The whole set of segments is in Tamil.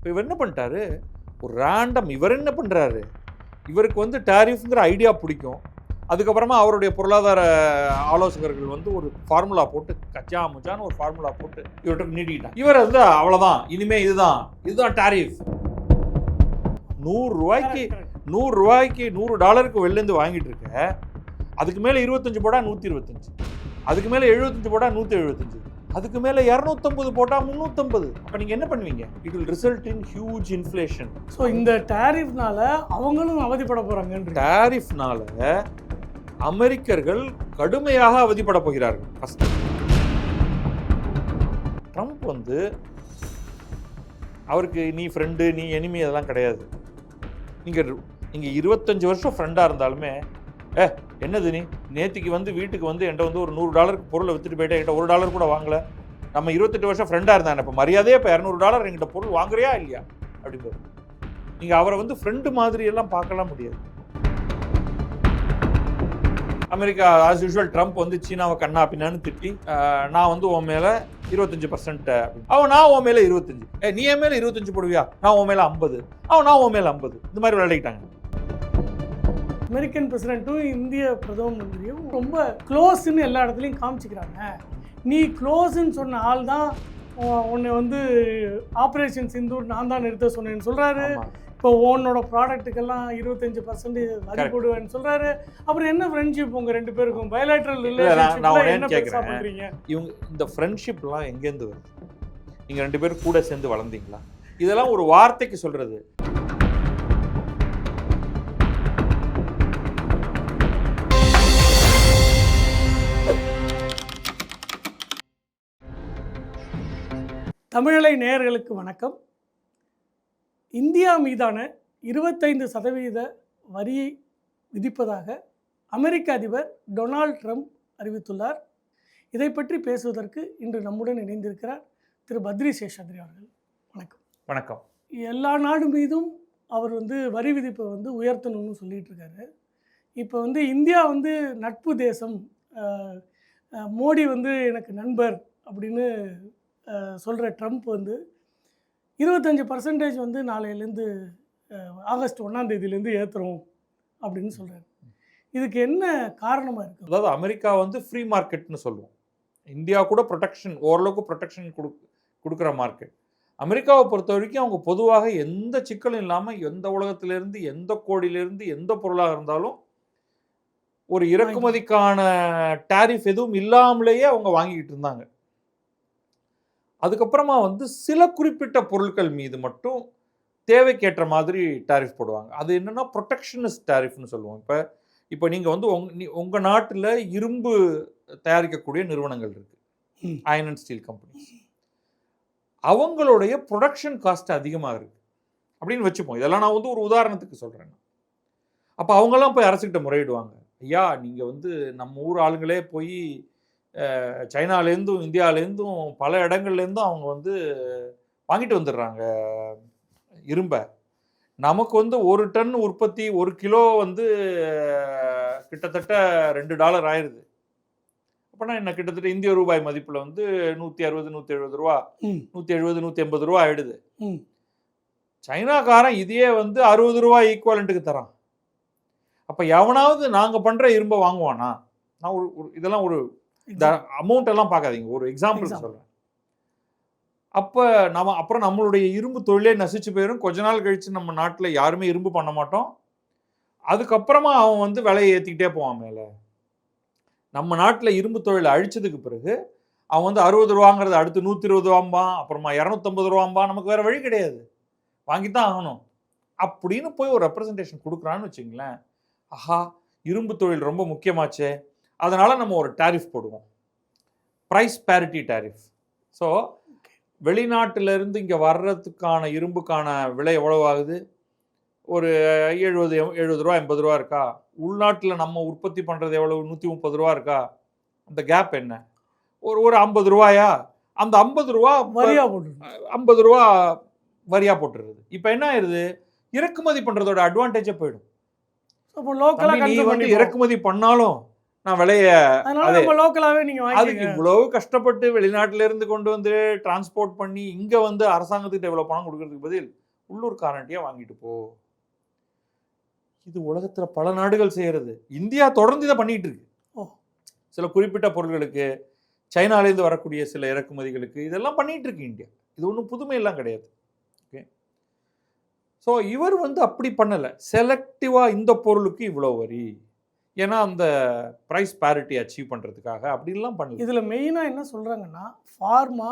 இப்போ இவர் என்ன பண்ணிட்டாரு, ஒரு ரேண்டம் இவர் என்ன பண்ணுறாரு, இவருக்கு வந்து டேரிஃப்ங்கிற ஐடியா பிடிக்கும். அதுக்கப்புறமா அவருடைய பொருளாதார ஆலோசகர்கள் வந்து ஒரு ஃபார்முலா போட்டு கச்சா முச்சான்னு ஒரு ஃபார்முலா போட்டு இவர்கிட்ட நீட்டிக்கிட்டாங்க. இவர் வந்து அவ்வளோதான், இனிமே இதுதான் டேரிஃப். $100 $100 வெளிலேருந்து வாங்கிட்டு இருக்க, அதுக்கு மேலே 25 போட்டா 125, அதுக்கு மேலே 75 போட்டா 175, அதுக்கு மேலே 250 போட்டா 350. அப்போ நீங்கள் என்ன பண்ணுவீங்க? It will result in huge inflation. So இந்த டேரிஃப்னால அவங்களும் அவதிப்பட போகிறாங்க. டேரிஃப்னால அமெரிக்கர்கள் கடுமையாக அவதிப்பட போகிறார்கள். ஃபர்ஸ்ட் ட்ரம்ப் வந்து அவருக்கு நீ ஃப்ரெண்டு நீ எனிமி அதெல்லாம் கிடையாது. நீங்கள் 25 வருஷம் ஃப்ரெண்டாக இருந்தாலுமே என்னது நீ நேற்றுக்கு வந்து வீட்டுக்கு வந்து என்கிட்ட வந்து ஒரு $100 பொருளை விற்றுட்டு போயிட்டே, என்கிட்ட $1 கூட வாங்கலை, நம்ம 28 வருஷம் ஃப்ரெண்டாக இருந்தாங்க, இப்போ மரியாதையே இப்போ $200 என்கிட்ட பொருள் வாங்குறியா இல்லையா அப்படிங்கிறது. நீங்கள் அவரை வந்து ஃப்ரெண்டு மாதிரி எல்லாம் பார்க்கலாம் முடியாது. அமெரிக்கா ஆஸ் யூஷுவல் ட்ரம்ப் வந்து சீனாவை கண்ணா பின்னான்னு திட்டி, நான் வந்து உன் மேலே 25%, நான் உன் மேலே 25, நீ என் மேலே 25 போடுவியா, நான் உன் மேலே 50, நான் உன் மேலே 50, இந்த மாதிரி விளையாடிட்டாங்க. அமெரிக்கன் பிரசிடென்ட்டும் இந்திய பிரதம மந்திரியும் ரொம்ப க்ளோஸ்ன்னு எல்லா இடத்துலையும் காமிச்சிக்கிறாங்க. நீ க்ளோஸ்ன்னு சொன்ன ஆள் தான் உன்னை வந்து ஆப்ரேஷன் சிந்தூர் நான் தான் நிறுத்த சொன்னேன்னு சொல்கிறாரு. இப்போ உன்னோட ப்ராடக்ட்டுக்கெல்லாம் 25% வரி போடுவேன்னு சொல்கிறாரு. அப்புறம் என்ன ஃப்ரெண்ட்ஷிப் உங்கள் ரெண்டு பேருக்கும்? பயலேட்ரல் ரிலேஷன்ஷிப்ல என்ன பெருசாக பண்ணுறீங்க? இவங்க இந்த ஃப்ரெண்ட்ஷிப்லாம் எங்கேருந்து வருது? நீங்கள் ரெண்டு பேரும் கூட சேர்ந்து வளர்ந்தீங்களா? இதெல்லாம் ஒரு வார்த்தைக்கு சொல்கிறது. தமிழலை நேயர்களுக்கு வணக்கம். இந்தியா மீதான 25% வரியை விதிப்பதாக அமெரிக்க அதிபர் டொனால்ட் ட்ரம்ப் அறிவித்துள்ளார். இதை பற்றி பேசுவதற்கு இன்று நம்முடன் இணைந்திருக்கிறார் திரு பத்ரி சேஷாத்ரி அவர்கள். வணக்கம். வணக்கம். எல்லா நாடு மீதும் அவர் வந்து வரி விதிப்பை வந்து உயர்த்தணும்னு சொல்லிட்டு இருக்காரு. இப்போ வந்து இந்தியா வந்து நட்பு தேசம், மோடி வந்து எனக்கு நண்பர் அப்படின்னு சொல்கிற ட்ரம்ப் வந்து 25% வந்து நாளையிலேருந்து ஆகஸ்ட் 1ஆம் தேதியிலேருந்து ஏற்றுறோம் அப்படின்னு சொல்கிறாரு. இதுக்கு என்ன காரணமாக இருக்குது? அதாவது அமெரிக்கா வந்து ஃப்ரீ மார்க்கெட்னு சொல்லுவோம். இந்தியா கூட ப்ரொடெக்ஷன், ஓரளவுக்கு ப்ரொடெக்ஷன் கொடுக்குற மார்க்கெட். அமெரிக்காவை பொறுத்த வரைக்கும் அவங்க பொதுவாக எந்த சிக்கலும் இல்லாமல் எந்த உலகத்திலேருந்து எந்த கோடியிலேருந்து எந்த பொருளாக இருந்தாலும் ஒரு இறக்குமதிக்கான டேரிஃப் எதுவும் இல்லாமலேயே அவங்க வாங்கிக்கிட்டு இருந்தாங்க. அதுக்கப்புறமா வந்து சில குறிப்பிட்ட பொருட்கள் மீது மட்டும் தேவைக்கேற்ற மாதிரி டேரிஃப் போடுவாங்க. அது என்னென்னா ப்ரொடெக்ஷனிஸ்ட் டேரிஃப்னு சொல்லுவோம். இப்போ நீங்கள் வந்து உங்கள் நாட்டில் இரும்பு தயாரிக்கக்கூடிய நிறுவனங்கள் இருக்குது, அயர்ன் அண்ட் ஸ்டீல் கம்பெனிஸ். அவங்களுடைய ப்ரொடக்ஷன் காஸ்ட் அதிகமாக இருக்குது அப்படின்னு வச்சுப்போம். இதெல்லாம் நான் வந்து ஒரு உதாரணத்துக்கு சொல்கிறேன். அப்போ அவங்கெல்லாம் போய் அரசுக்கிட்ட முறையிடுவாங்க. ஐயா, நீங்கள் வந்து நம்ம ஊர் ஆளுங்களே போய் சைனாலேருந்தும் இந்தியாவிலேருந்தும் பல இடங்கள்லேருந்தும் அவங்க வந்து வாங்கிட்டு வந்துடுறாங்க இரும்பை. நமக்கு வந்து 1 டன் உற்பத்தி 1 கிலோ வந்து கிட்டத்தட்ட $2 ஆயிடுது. அப்போனா என்ன, கிட்டத்தட்ட இந்திய ரூபாய் மதிப்பில் வந்து 160 170 ரூபா, 170 180 ரூபா ஆயிடுது. சைனாக்காரன் இதையே வந்து 60 ரூபா ஈக்குவலண்ட்டுக்கு தரான். அப்போ எவனாவது நாங்கள் பண்ணுற இரும்பை வாங்குவானா? நான் இதெல்லாம் ஒரு இந்த அமௌண்ட் எல்லாம் பார்க்காதீங்க, ஒரு எக்ஸாம்பிள் சொல்கிறேன். அப்போ அப்புறம் நம்மளுடைய இரும்பு தொழிலே நசிச்சு போயிடும். கொஞ்ச நாள் கழித்து நம்ம நாட்டில் யாருமே இரும்பு பண்ண மாட்டோம். அதுக்கப்புறமா அவன் வந்து விலையை ஏற்றிக்கிட்டே போவான் மேலே. நம்ம நாட்டில் இரும்பு தொழிலை அழிச்சதுக்கு பிறகு அவன் வந்து 60 ரூபாங்கிறது அடுத்து 120 ரூபாம்பான், அப்புறமா 250 ரூபாம்பான். நமக்கு வேறு வழி கிடையாது, வாங்கித்தான் ஆகணும் அப்படின்னு போய் ஒரு ரெப்ரசன்டேஷன் கொடுக்குறான்னு வச்சுங்களேன். ஆஹா, இரும்பு தொழில் ரொம்ப முக்கியமாச்சே, அதனால் நம்ம ஒரு டேரிஃப் போடுவோம், ப்ரைஸ் பேரிட்டி டேரிஃப். ஸோ வெளிநாட்டிலேருந்து இங்கே வர்றதுக்கான இரும்புக்கான விலை எவ்வளோ ஆகுது? ஒரு 70 ரூபா 80 ரூபா இருக்கா? உள்நாட்டில் நம்ம உற்பத்தி பண்ணுறது எவ்வளவு? 130 ரூபா இருக்கா? அந்த கேப் என்ன? ஒரு 50 ரூபாயா? அந்த 50 ரூபா வரியா போட்டு 50 ரூபா வரியா போட்டுருது. இப்போ என்ன ஆயிடுது? இறக்குமதி பண்ணுறதோட அட்வான்டேஜே போயிடும். அப்போ லோக்கலாக நீ வந்து இறக்குமதி பண்ணாலும் நான் விலைய அதனால அதே நம்ம லோக்கலாவே நீங்க அதுக்கு வாங்கிக்கங்க. இவ்வளவு கஷ்டப்பட்டு வெளிநாட்டுல இருந்து கொண்டு வந்து டிரான்ஸ்போர்ட் பண்ணி இங்க வந்து அரசாங்கத்துக்கு இவ்வளவு பணம் கொடுக்கறதுக்கு பதில் உள்ளூர்காரன்ட்டியா வாங்கிட்டு போ. இது உலகத்துல பல நாடுகள் செய்யறது. இந்தியா தொடர்ந்து இதை பண்ணிட்டு இருக்கு. ஓ. சில குறிப்பிட்ட பொருட்களுக்கு சைனாலேருந்து வரக்கூடிய சில இறக்குமதிகளுக்கு இதெல்லாம் பண்ணிட்டு இருக்கு இந்தியா. இது ஒன்றும் புதுமை எல்லாம் கிடையாது. ஓகே. ஸோ இவர் வந்து அப்படி பண்ணலை. செலக்டிவா இந்த பொருளுக்கு இவ்வளோ வரி, ஏன்னா அந்த ப்ரைஸ் பேரிட்டி அச்சீவ் பண்ணுறதுக்காக அப்படின்லாம் பண்ணல. இதுல மெயினா என்ன சொல்றாங்கன்னா ஃபார்மா,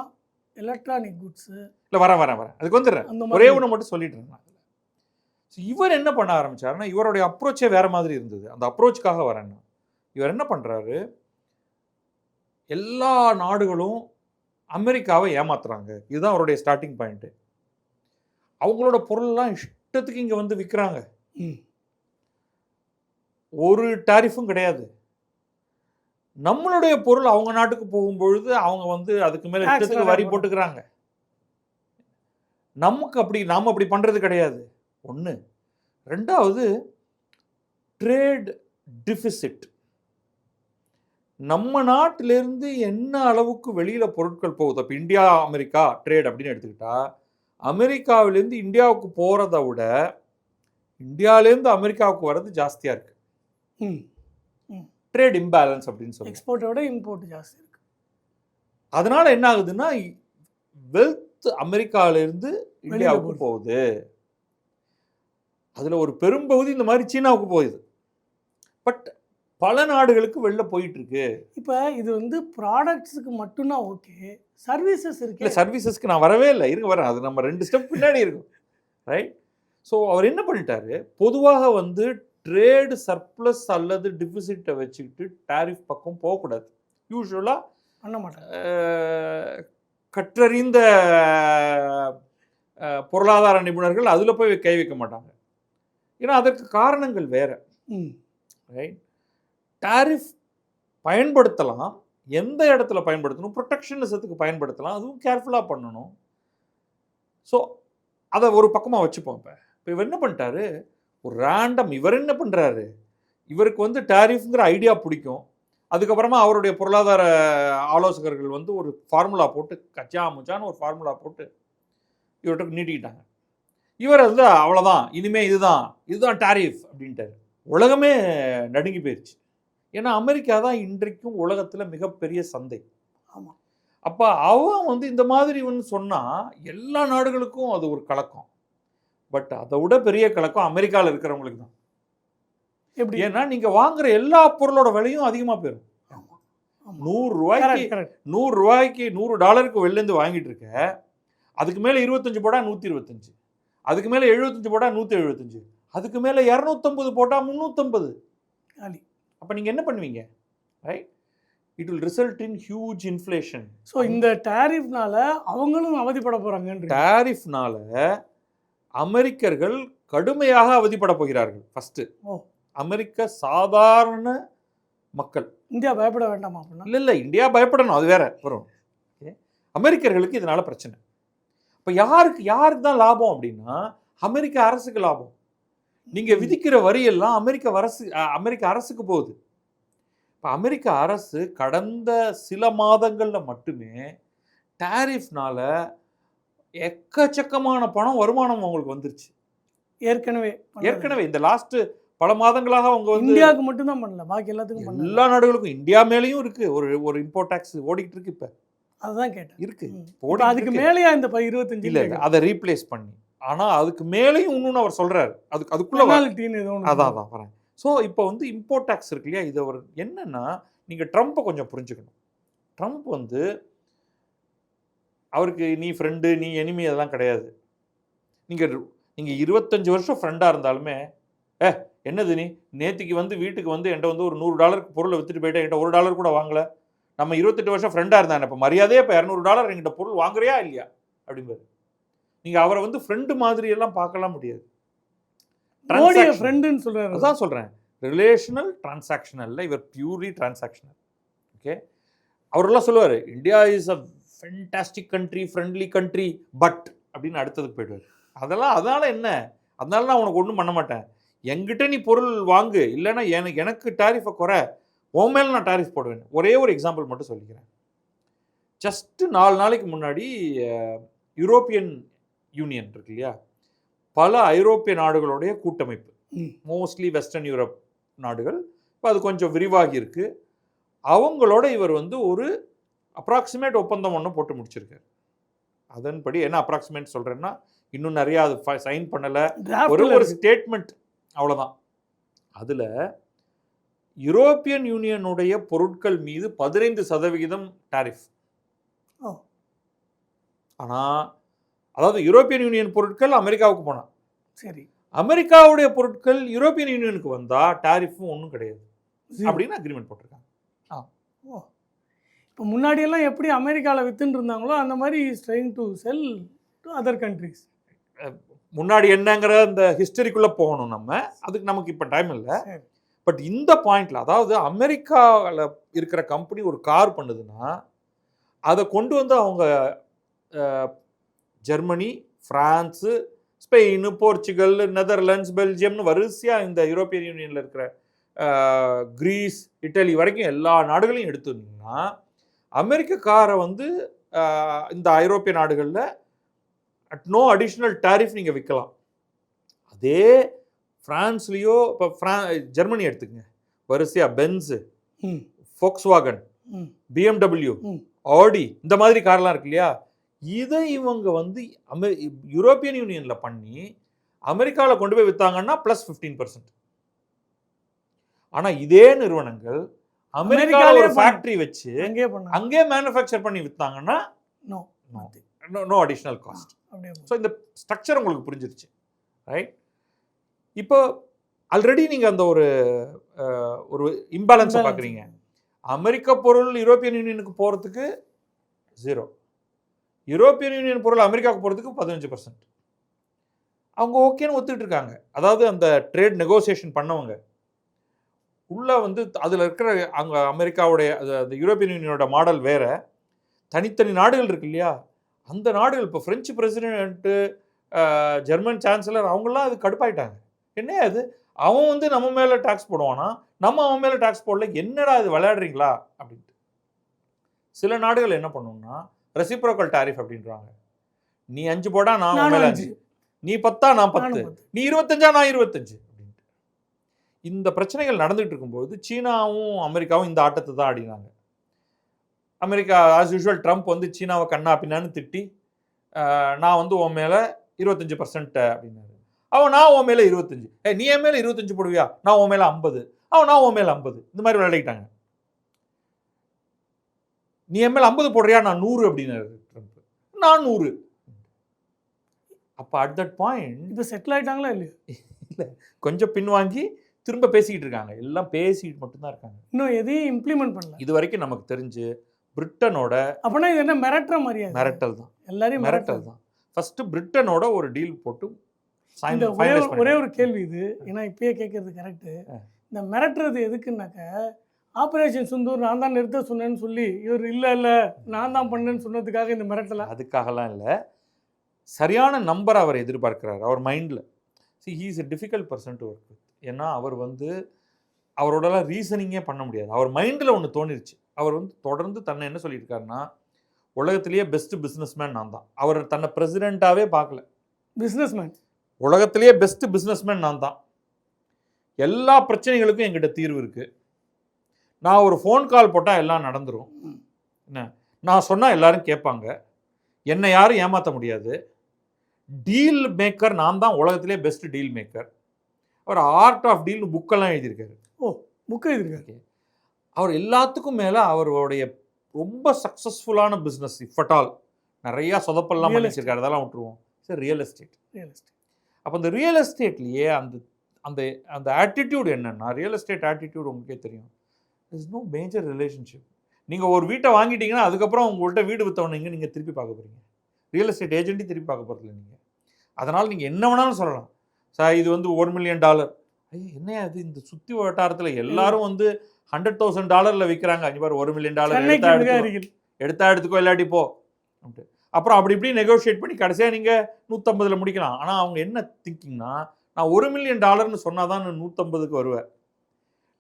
எலக்ட்ரானிக் குட்ஸ் இல்லை வரேன் அதுக்கு வந்துடுறேன். அந்த ஒரே மாதிரி ஒன்று மட்டும் சொல்லிட்டு இருந்தேன். இவர் என்ன பண்ண ஆரம்பிச்சாருன்னா, இவருடைய அப்ரோச்சே வேற மாதிரி இருந்தது. அந்த அப்ரோச்சுக்காக வரேன்னா இவர் என்ன பண்றாரு, எல்லா நாடுகளும் அமெரிக்காவை ஏமாத்துறாங்க. இதுதான் அவருடைய ஸ்டார்டிங் பாயிண்ட். அவங்களோட பொருள்லாம் இஷ்டத்துக்கு இங்க வந்து விற்கிறாங்க. ம். ஒரு டாரிஃபும் கிடையாது. நம்மளுடைய பொருள் அவங்க நாட்டுக்கு போகும்பொழுது அவங்க வந்து அதுக்கு மேல Tax இஷ்டத்துக்கு வேற வரி போடுறாங்க. போட்டுக்கிறாங்க. நாம அப்படி பண்றது கிடையாது. ஒன்று. ரெண்டாவது, ட்ரேட் டிஃபிசிட். நம்ம நாட்டிலிருந்து என்ன அளவுக்கு வெளியில பொருட்கள் போகுது. இப்போ இந்தியா அமெரிக்கா ட்ரேட் அப்படின்னு எடுத்துக்கிட்டா, அமெரிக்காவிலேருந்து இந்தியாவுக்கு போறதை விட இந்தியாவிலேருந்து அமெரிக்காவுக்கு வர்றது ஜாஸ்தியா இருக்கு. ம். ட்ரேட் இம்பேலன்ஸ் அப்படின்னு சொல்லுவாங்க. எக்ஸ்போர்ட்டை விட இம்போர்ட் ஜாஸ்தி இருக்கு. அதனால என்ன ஆகுதுன்னா, வெல்த் அமெரிக்காவிலிருந்து இந்தியாவுக்கு போகுது. போகுது. அதுல ஒரு பெரும்பகுதி இந்த மாதிரி சீனாவுக்கு போகுது. பட் பல நாடுகளுக்கு வெளில போயிட்டு இருக்கு. இப்போ இது வந்து ப்ராடக்ட்ஸுக்கு மட்டும்தான் ஓகே. சர்வீசஸ் இல்லை, இருக்கு. சர்வீசஸ்க்கு நான் வரவே இல்லை. வரேன். அது நம்ம 2 ஸ்டெப் பின்னாடி இருக்கும். ரைட். ஸோ அவர் என்ன பண்ணிட்டாரு, பொதுவாக வந்து ட்ரேடு சர்ப்ளஸ் அல்லது டிஃபிசிட்டை வச்சுக்கிட்டு டாரிஃப் பக்கம் போகக்கூடாது. யூஸ்வலாக பண்ண மாட்டாங்க. கற்றறிந்த பொருளாதார நிபுணர்கள் அதில் போய் கை வைக்க மாட்டாங்க. ஏன்னா அதற்கு காரணங்கள் வேற. ம். ரைட். டாரிஃப் பயன்படுத்தலாம். எந்த இடத்துல பயன்படுத்தணும், ப்ரொடெக்ஷனிசத்துக்கு பயன்படுத்தலாம். அதுவும் கேர்ஃபுல்லாக பண்ணணும். ஸோ அதை ஒரு பக்கமாக வச்சுப்போம். இப்போ இவர் என்ன பண்ணிட்டாரு, ஒரு ரேண்டம் இவர் என்ன பண்ணுறாரு, இவருக்கு வந்து டாரிஃப்ங்கிற ஐடியா பிடிக்கும். அதுக்கப்புறமா அவருடைய பொருளாதார ஆலோசகர்கள் வந்து ஒரு ஃபார்முலா போட்டு கச்சா முச்சான்னு ஒரு ஃபார்முலா போட்டு இவர்கிட்ட நீட்டிக்கிட்டாங்க. இவர் வந்து அவ்வளோதான், இனிமே இதுதான் டாரிஃப் அப்படின்ட்டாரு. உலகமே நடுங்கி போயிடுச்சு. ஏன்னா அமெரிக்கா தான் இன்றைக்கும் உலகத்தில் மிகப்பெரிய சந்தை. ஆமாம். அப்போ அவன் வந்து இந்த மாதிரி ஒன்று சொன்னால் எல்லா நாடுகளுக்கும் அது ஒரு கலக்கம். பட் அதை விட பெரிய கலக்கம் அமெரிக்காவில் இருக்கிறவங்களுக்கு தான். எப்படி? ஏன்னா நீங்கள் வாங்குற எல்லா பொருளோட விலையும் அதிகமாக போயிடும். ஆமாம். ஆமாம். 100 ரூபாய்க்கு கரெக்ட். 100 ரூபாய்க்கு $100 வெளிலேருந்து வாங்கிட்டு இருக்க, அதுக்கு மேலே 25 போட்டால் 125, அதுக்கு மேலே 75 போட்டால் 175, அதுக்கு மேலே 250 போட்டால் 350. காலி. அப்போ நீங்கள் என்ன பண்ணுவீங்க? Right. It will result in huge inflation. So இந்த டாரிஃப்னால அவங்களும் அவதிப்பட போகிறாங்கன்ற. டாரிஃப்னால அமெரிக்கர்கள் கடுமையாக அவதிப்பட போகிறார்கள். ஃபர்ஸ்ட் ஓ. அமெரிக்க சாதாரண மக்கள். இந்தியா பயப்பட வேண்டாமா அப்படின்னா? இல்லை, இந்தியா பயப்படணும், அது வேற வரும். அமெரிக்கர்களுக்கு இதனால பிரச்சனை. இப்போ யாருக்கு தான் லாபம் அப்படின்னா, அமெரிக்க அரசுக்கு லாபம். நீங்க விதிக்கிற வரி எல்லாம் அமெரிக்க அரசுக்கு போகுது. இப்போ அமெரிக்க அரசு கடந்த சில மாதங்கள்ல மட்டுமே டாரிஃப்னால எக்கச்சக்கமான பணம் வருமானம் அவங்களுக்கு வந்துருச்சு. ஏற்கனவே இந்த லாஸ்ட் பல மாதங்களாக அவங்க வந்து இந்தியாவுக்கு மட்டும் தான் பண்ணல, பாக்கி எல்லாத்துக்கும் பண்ணல. எல்லா நாடுகளுக்கும், இந்தியா மேலேயும் இருக்கு. ஒரு இம்போர்ட் டாக்ஸ் ஓடிக்கிட்டு இருக்கு. இப்ப அதுதான் கேட்டேன். இருக்கு. அதுக்கு மேலேயா இந்த 25 இல்ல அதை ரீப்ளேஸ் பண்ணி, ஆனா அதுக்கு மேலேயும் இன்னொன்னு அவர் சொல்றாரு. அதுக்குள்ள அதான் வரேன். ஸோ இப்போ வந்து இம்போர்ட் டாக்ஸ் இருக்கு இல்லையா, இது அவர் என்னன்னா, நீங்க ட்ரம்ப்பை கொஞ்சம் புரிஞ்சுக்கணும். ட்ரம்ப் வந்து அவருக்கு நீ ஃப்ரெண்டு நீ எனிமி அதெல்லாம் கிடையாது. நீங்க 25 வருஷம் ஃப்ரெண்டா இருந்தாலுமே, என்னது நீ நேத்திக்கு வந்து வீட்டுக்கு வந்து என்கிட்ட வந்து ஒரு $100 பொருளை வித்துட்டு போயிட்டேன், என்கிட்ட $1 கூட வாங்கல, நம்ம 28 வருஷம் ஃப்ரெண்டா இருந்தாங்க, இப்போ மரியாதையே இப்போ $200 என்கிட்ட பொருள் வாங்குறியா இல்லையா அப்படிங்கிறது. நீங்க அவரை வந்து ஃப்ரெண்டு மாதிரி எல்லாம் பார்க்கலாம் முடியாது. ஃப்ரெண்டுன்னு சொல்றாரு. அதான் சொல்றேன், ரிலேஷனல் டிரான்சாக்ஷனல்ல இவர் பியூர்லி டிரான்சாக்ஷனல். ஓகே. அவரெல்லாம் சொல்லுவார், India is a fantastic country, friendly country, but அப்படின்னு அடுத்ததுக்கு போயிடுவார். அதனால என்ன, அதனால நான் உனக்கு ஒன்றும் பண்ண மாட்டேன், என்கிட்ட நீ பொருள் வாங்கு, இல்லைன்னா எனக்கு டாரிஃபை குறை, உன் மேலே நான் டாரிஃப் போடுவேன். ஒரே ஒரு எக்ஸாம்பிள் மட்டும் சொல்லிக்கிறேன். ஜஸ்ட்டு 4 நாளைக்கு முன்னாடி யூரோப்பியன் யூனியன் இருக்கு இல்லையா, பல ஐரோப்பிய நாடுகளுடைய கூட்டமைப்பு, மோஸ்ட்லி வெஸ்டர்ன் யூரோப் நாடுகள், இப்போ அது கொஞ்சம் விரிவாகி இருக்கு. அவங்களோட இவர் வந்து ஒரு அப்ராக்சிமேட் ஒப்பந்தம் ஒன்று போட்டு முடிச்சிருக்காரு. அதன்படி என்ன அப்ராக்சிமேட் சொல்கிறேன்னா, இன்னும் நிறையா அது சைன் பண்ணலை, ஒரு ஸ்டேட்மெண்ட் அவ்வளோதான். அதில் யூரோப்பியன் யூனியனுடைய பொருட்கள் மீது 15% டாரிஃப். ஆனால் அதாவது யூரோப்பியன் யூனியன் பொருட்கள் அமெரிக்காவுக்கு போனா சரி, அமெரிக்காவுடைய பொருட்கள் யூரோப்பியன் யூனியனுக்கு வந்தா டாரிஃபும் ஒன்றும் கிடையாது அப்படின்னு அக்ரிமெண்ட் போட்டிருக்காங்க. இப்போ முன்னாடியெல்லாம் எப்படி அமெரிக்காவில் வித்துன்னு இருந்தாங்களோ அந்த மாதிரி is trying to sell to other countries. முன்னாடி என்னங்கிற இந்த ஹிஸ்டரிக்குள்ளே போகணும் நம்ம, அதுக்கு நமக்கு இப்போ டைம் இல்லை. பட் இந்த பாயிண்ட்ல, அதாவது அமெரிக்காவில் இருக்கிற கம்பெனி ஒரு கார் பண்ணுதுன்னா அதை கொண்டு வந்து அவங்க Germany, France, Spain, Portugal, Netherlands, பெல்ஜியம்னு வரிசையாக இந்த யூரோப்பியன் யூனியனில் இருக்கிற கிரீஸ், இட்டலி வரைக்கும் எல்லா நாடுகளையும் எடுத்துருந்தீங்கன்னா அமெரிக்க காரை வந்து இந்த ஐரோப்பிய நாடுகளில் அட் நோ அடிஷ்னல் டாரிஃப் நீங்கள் விற்கலாம். அதே ஃப்ரான்ஸ்லேயோ, இப்போ ஜெர்மனி எடுத்துக்கங்க, வரிசையாக பென்ஸு, ஃபோக்ஸ்வாகன், BMW, ஆடி, இந்த மாதிரி கார்லாம் இருக்கு இல்லையா, இதை இவங்க வந்து யூரோப்பியன் யூனியனில் பண்ணி அமெரிக்காவில் கொண்டு போய் விற்றாங்கன்னா ப்ளஸ் 15%. ஆனால் இதே நிறுவனங்கள் அமெரிக்காவில் ஒரு ஃபேக்ட்ரி வச்சு அங்கே மேனுஃபேக்சர் பண்ணி விற்றாங்கன்னா நோ அடிஷ்னல் காஸ்ட். ஸோ இந்த ஸ்ட்ரக்சர் உங்களுக்கு புரிஞ்சிருச்சு, ரைட்? இப்போ ஆல்ரெடி நீங்கள் அந்த ஒரு இம்பேலன்ஸை பார்க்குறீங்க. அமெரிக்க பொருள் யூரோப்பியன் யூனியனுக்கு போகிறதுக்கு 0, யூரோப்பியன் யூனியன் பொருள் அமெரிக்காவுக்கு போகிறதுக்கு 15%. அவங்க ஓகேன்னு ஒத்துக்கிட்டு இருக்காங்க. அதாவது அந்த ட்ரேட் நெகோசியேஷன் பண்ணவங்க உள்ளே வந்து அதில் இருக்கிற அங்கே அமெரிக்காவுடைய அந்த யூரோப்பியன் யூனியனோட மாடல் வேறு, தனித்தனி நாடுகள் இருக்கு இல்லையா, அந்த நாடுகள் இப்போ ஃப்ரெஞ்சு பிரசிடென்ட்டு, ஜெர்மன் சான்சலர், அவங்களாம் அது கடுப்பாயிட்டாங்க. என்ன அது, அவன் வந்து நம்ம மேலே டாக்ஸ் போடுவானா, நம்ம அவன் மேலே டாக்ஸ் போடல, என்னடா இது விளையாடுறீங்களா அப்படின்ட்டு. சில நாடுகள் என்ன பண்ணுன்னா ரெசிப்ரோக்கல் டாரிஃப் அப்படின்றாங்க. நீ 5 போடா நான் உன் மேலே 5, நீ 10 நான் 10, நீ 25 நான் 25 அப்படின்ட்டு. இந்த பிரச்சனைகள் நடந்துகிட்டு இருக்கும்போது சீனாவும் அமெரிக்காவும் இந்த ஆட்டத்தை தான் ஆடினாங்க. அமெரிக்கா ஆஸ் யூஷுவல் ட்ரம்ப் வந்து சீனாவை கண்ணா பின்னான்னு திட்டி, நான் வந்து உன் மேலே 25% அப்படின்னாரு. அவன் நான் உன் மேலே 25, நீ என் மேலே 25 போடுவியா, நான் உன் மேலே 50, நான் உன் மேலே 50, இந்த மாதிரி விளையாடிட்டாங்க. நீ என் மேலே 50 போடுறியா, நான் 100 அப்படின்னாரு ட்ரம்ப், நான் 100. அப்போ அட் தட் பாயிண்ட் இப்போ செட்டில் ஆகிட்டாங்களா இல்லையா? இல்லை, கொஞ்சம் பின்வாங்கி திரும்ப பேசிக்கிட்டு இருக்காங்க. எல்லாம் பேசிக்கிட்டு மட்டும்தான் இருக்காங்க, இன்னும் எதையும் இம்ப்ளிமெண்ட் பண்ணல. இது வரைக்கும் நமக்கு தெரிஞ்சு பிரிட்டனோட, அப்படின்னா இது என்ன மிரட்டுற மாதிரியா? மிரட்டல் தான், எல்லாரையும் மிரட்டல் தான். ஃபர்ஸ்ட் பிரிட்டனோட ஒரு டீல் போட்டு ஒரே ஒரு கேள்வி இது, ஏன்னா இப்பயே கேட்கறது கரெக்டு. இந்த மிரட்டுறது எதுக்குன்னாக்க, ஆப்ரேஷன் சிந்தூர் நான் தான் நிறுத்த சொன்னேன்னு சொல்லி இவர் இல்லை நான் தான் பண்ணேன்னு சொன்னதுக்காக இந்த மிரட்டல? அதுக்காகலாம் இல்லை, சரியான நம்பர் அவர் எதிர்பார்க்கிறார் அவர் மைண்டில். C he is a difficult person to work with. ஏன்னா அவர் வந்து அவரோடலாம் ரீசனிங்கே பண்ண முடியாது. அவர் மைண்டில் ஒன்று தோணிருச்சு. அவர் வந்து தொடர்ந்து தன்னை என்ன சொல்லியிருக்காருன்னா, உலகத்திலேயே பெஸ்ட் பிஸ்னஸ்மேன் நான் தான். அவர் தன்னை பிரசிடெண்ட்டாகவே பார்க்கல, பிஸ்னஸ்மேன், உலகத்திலேயே பெஸ்ட் பிஸ்னஸ்மேன் நான் தான், எல்லா பிரச்சனைகளுக்கும் என்கிட்ட தீர்வு இருக்குது, நான் ஒரு ஃபோன் கால் போட்டால் எல்லாம் நடந்துடும், என்ன நான் சொன்னால் எல்லாரும் கேட்பாங்க, என்னை யாரும் ஏமாற்ற முடியாது, டீல் மேக்கர் நான் தான், உலகத்திலே பெஸ்ட் டீல் மேக்கர். அவர் ஆர்ட் ஆஃப் டீல்னு புக்கெல்லாம் எழுதியிருக்காரு. புக் எழுதியிருக்காரு. அவர் எல்லாத்துக்கும் மேலே அவருடைய ரொம்ப சக்ஸஸ்ஃபுல்லான பிஸ்னஸ், இஃபட்டால் நிறையா சொதப்பெல்லாம் பண்ணிச்சிருக்காரு, அதெல்லாம் விட்டுருவோம். சரி, ரியல் எஸ்டேட். அப்போ இந்த ரியல் எஸ்டேட்லேயே அந்த அந்த அந்த ஆட்டிடியூட் என்னென்னா, ரியல் எஸ்டேட் ஆட்டிடியூட் உங்களுக்கே தெரியும், இஸ் நோ மேஜர் ரிலேஷன்ஷிப். நீங்கள் ஒரு வீட்டை வாங்கிட்டீங்கன்னா அதுக்கப்புறம் உங்கள்கிட்ட வீடு விற்றவனீங்க நீங்கள் திருப்பி பார்க்க போகிறீங்க, ரியல் எஸ்டேட் ஏஜென்ட்டையும் திருப்பி பார்க்க போகிறதில்ல நீங்கள். அதனால் நீங்கள் என்ன வேணாலும் சொல்லலாம், சார் இது வந்து $1 மில்லியன், ஐயோ என்னையா அது, இந்த சுற்றி வட்டாரத்தில் எல்லாரும் வந்து $100,000 விற்கிறாங்க, அஞ்சு பார் $1 மில்லியன் எடுத்தா எடுத்துக்கோ இல்லாட்டி போ அப்படின்ட்டு. அப்புறம் அப்படி இப்படி நெகோஷியேட் பண்ணி கடைசியாக நீங்கள் 150 முடிக்கலாம். ஆனால் அவங்க என்ன திங்கிங்னா, நான் $1 மில்லியன் சொன்னால் தான் நான் 150க்கு வருவேன்,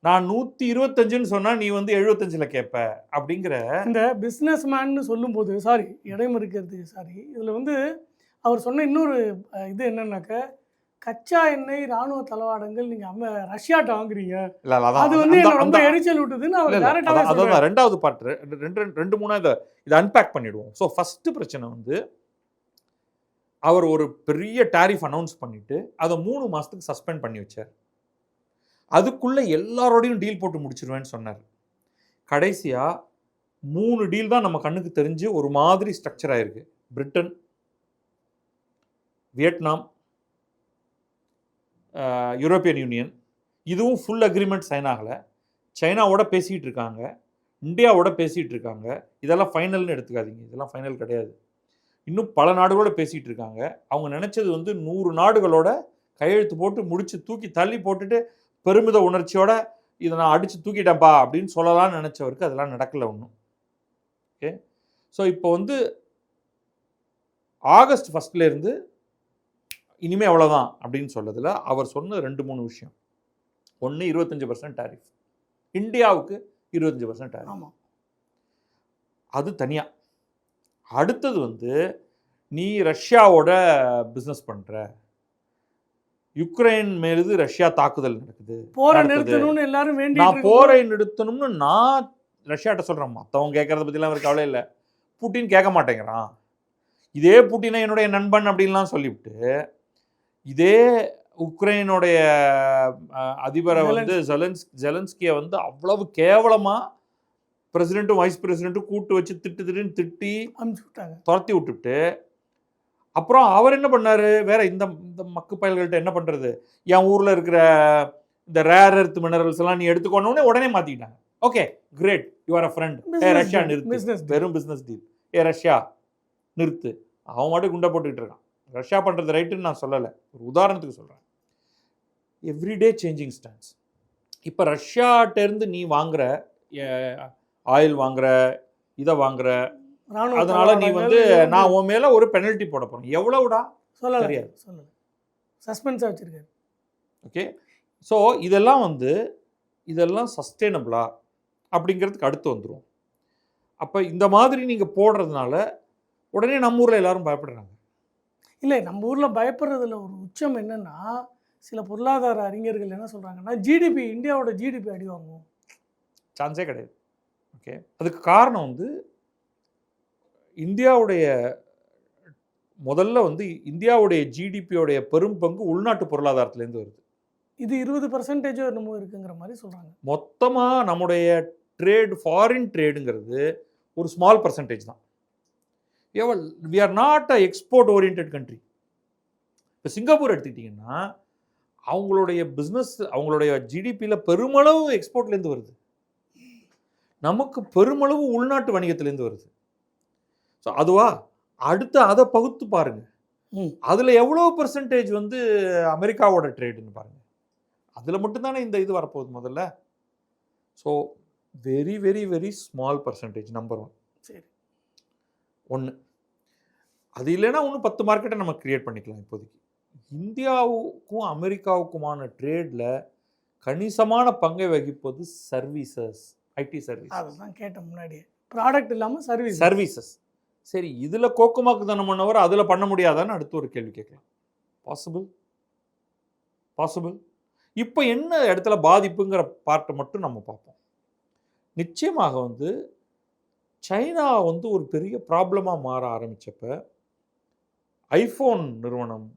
நான் 125ன்னு சொன்னா நீ வந்து 75ல கேட்ப அப்படிங்கிற. இந்த பிஸ்னஸ் மேன்னு சொல்லும்போது சாரி இடைமறிக்கிறதுக்கு சாரி, இதில் வந்து அவர் சொன்ன இன்னொரு இது என்னன்னாக்க, கச்சா எண்ணெய் ராணுவ தளவாடங்கள் நீங்கள் ரஷ்யாட்ட வாங்குறீங்க, இல்ல அதான் அது வந்து அந்த- என்ன ரொம்ப அந்த- எரிச்சல் விட்டுதுன்னு இல்ல, அவர் இல்ல, டேரக்டாகவே அதான் சொல்றாரு. ரெண்டாவது பார்ட். ரெண்டு மூணா இதை அன்பேக் பண்ணிடுவோம். ஸோ ஃபர்ஸ்ட் பிரச்சனை வந்து அவர் ஒரு பெரிய டாரிஃப் அனௌன்ஸ் பண்ணிட்டு அதை 3 மாசத்துக்கு சஸ்பெண்ட் பண்ணி வச்சார். அதுக்குள்ள எல்லாரோடையும் டீல் போட்டு முடிச்சிருவேன்னு சொன்னார். கடைசியா 3 டீல் தான் நம்ம கண்ணுக்கு தெரிஞ்சு ஒரு மாதிரி ஸ்ட்ரக்சர் ஆயிருக்கு. பிரிட்டன், வியட்நாம், யூரோப்பியன் யூனியன், இதுவும் ஃபுல் அக்ரிமெண்ட் சைன் ஆகலை. சைனாவோட பேசிகிட்டு இருக்காங்க, இந்தியாவோட பேசிகிட்டு இருக்காங்க. இதெல்லாம் ஃபைனல்னு எடுத்துக்காதீங்க, இதெல்லாம் ஃபைனல் கிடையாது. இன்னும் பல நாடுகளோட பேசிகிட்டு இருக்காங்க. அவங்க நினச்சது வந்து 100 நாடுகளோட கையெழுத்து போட்டு முடிச்சு தூக்கி தள்ளி போட்டுட்டு பெருமித உணர்ச்சியோட இதை நான் அடித்து தூக்கிட்டேன்ப்பா அப்படின்னு சொல்லலாம்னு நினச்சவருக்கு அதெல்லாம் நடக்கலை ஒன்றும். ஓகே, ஸோ இப்போ வந்து ஆகஸ்ட் 1 இனிமேல் அவ்வளோதான் அப்படின்னு சொல்லதில் அவர் சொன்ன 2-3 விஷயம். ஒன்று 25% டாரிஃப், இந்தியாவுக்கு 25% டாரிஃப், ஆமாம், அது தனியாக. அடுத்தது வந்து நீ ரஷ்யாவோட பிஸ்னஸ் பண்ணுற, யுக்ரைன் மீது ரஷ்யா தாக்குதல் நடக்குது, போரை நிறுத்தணும்னு எல்லாரும் வேண்டி நான் போரை நிறுத்தணும்னு நான் ரஷ்யாட்ட சொல்கிறேன். மற்றவங்க கேட்கறத பற்றிலாம் அவருக்கு கவலை இல்லை. புட்டின் கேட்க மாட்டேங்கிறான். இதே புட்டினை என்னுடைய நண்பன் அப்படின்லாம் சொல்லிவிட்டு இதே உக்ரைனுடைய அதிபரை வந்து ஜெலன்ஸ்கியை வந்து அவ்வளவு கேவலமாக பிரசிடென்ட்டும் வைஸ் பிரசிடென்ட்டும் கூட்டு வச்சு திட்டி துரத்தி விட்டுட்டு அப்புறம் அவர் என்ன பண்ணாரு, வேற இந்த மக்கு பயல்கள்ட்ட என்ன பண்றது, என் ஊர்ல இருக்கிற இந்த ரேர் எர்த் மினரல்ஸ் எல்லாம் நீ எடுத்துக்கொண்டோடனே உடனே மாத்திக்கிட்டாங்க. Okay great, you are a friend, Russia நிறுத்து, வெறும் பிசினஸ் டீல், ரஷ்யா நிறுத்து. அவன் மட்டும் குண்டை போட்டுக்கிட்டு இருக்கான். ரஷ்யா பண்றது ரைட்டுன்னு நான் சொல்லலை, ஒரு உதாரணத்துக்கு சொல்றேன். Everyday changing stands. இப்போ ரஷ்யாட்டேருந்து நீ வாங்குற ஆயில் வாங்குற, இதை வாங்குற, அதனால நீ வந்து நான் உன் மேல ஒரு பெனல்ட்டி போட போறேன். எவ்வளவுடா தெரியாது, சஸ்பென்ஸா வச்சிருக்காரு. ஓகே, ஸோ இதெல்லாம் வந்து இதெல்லாம் சஸ்டெயினபிளா அப்படிங்கிறதுக்கு அடுத்து வந்துடும். அப்போ இந்த மாதிரி நீங்கள் போடுறதுனால உடனே நம்ம ஊரில் எல்லாரும் பயப்படுறாங்க. இல்லை, நம்ம ஊரில் பயப்படுறதுல ஒரு உச்சம் என்னன்னா, சில பொருளாதார அறிஞர்கள் என்ன சொல்கிறாங்கன்னா, ஜிடிபி, இந்தியாவோட ஜிடிபி அடி வாங்குவோம். சான்ஸே கிடையாது. ஓகே, அதுக்கு காரணம் வந்து இந்தியாவுடைய முதல்ல வந்து இந்தியாவுடைய ஜிடிபியோடைய பெரும் பங்கு உள்நாட்டு பொருளாதாரத்துலேருந்து வருது. இது 20% என்னமோ இருக்குங்கிற மாதிரி சொல்கிறாங்க. மொத்தமாக நம்முடைய ட்ரேட், ஃபாரின் ட்ரேடுங்கிறது ஒரு ஸ்மால் பர்சன்டேஜ் தான். We are not a export orient country. இப்போ சிங்கப்பூர் எடுத்துக்கிட்டிங்கன்னா அவங்களுடைய பிஸ்னஸ், அவங்களுடைய ஜிடிபியில் பெருமளவு எக்ஸ்போர்ட்லேருந்து வருது. நமக்கு பெருமளவு உள்நாட்டு வணிகத்திலேருந்து வருது. ஸோ அதுவா அடுத்து அதை பகுத்து பாருங்க, அதில் எவ்வளோ பர்சன்டேஜ் வந்து அமெரிக்காவோட ட்ரேடுன்னு பாருங்க. அதில் மட்டும்தானே இந்த இது வரப்போகுது முதல்ல. So very very very small percentage, number 1. சரி, ஒன்று அது இல்லைன்னா இன்னும் 10 மார்க்கெட்டை நம்ம கிரியேட் பண்ணிக்கலாம். இப்போதைக்கு இந்தியாவுக்கும் அமெரிக்காவுக்குமான ட்ரேடில் கணிசமான பங்கை வகிப்பது சர்வீசஸ், ஐடி சர்வீஸ். அதுதான் கேட்டேன் முன்னாடியே, ப்ராடக்ட் இல்லாமல் சர்வீசஸ். சரி, இதில் கோக்குமாக்கு தானே பண்ணவர், அதில் பண்ண முடியாதான்னு அடுத்து ஒரு கேள்வி கேட்கலாம். பாசிபிள். இப்போ என்ன இடத்துல பாதிப்புங்கிற பார்ட்டை மட்டும் நம்ம பார்ப்போம். நிச்சயமாக வந்து சைனா வந்து ஒரு பெரிய ப்ராப்ளமாக மாற ஆரம்பித்தப்ப ஐஃபோன் நிறுவனம்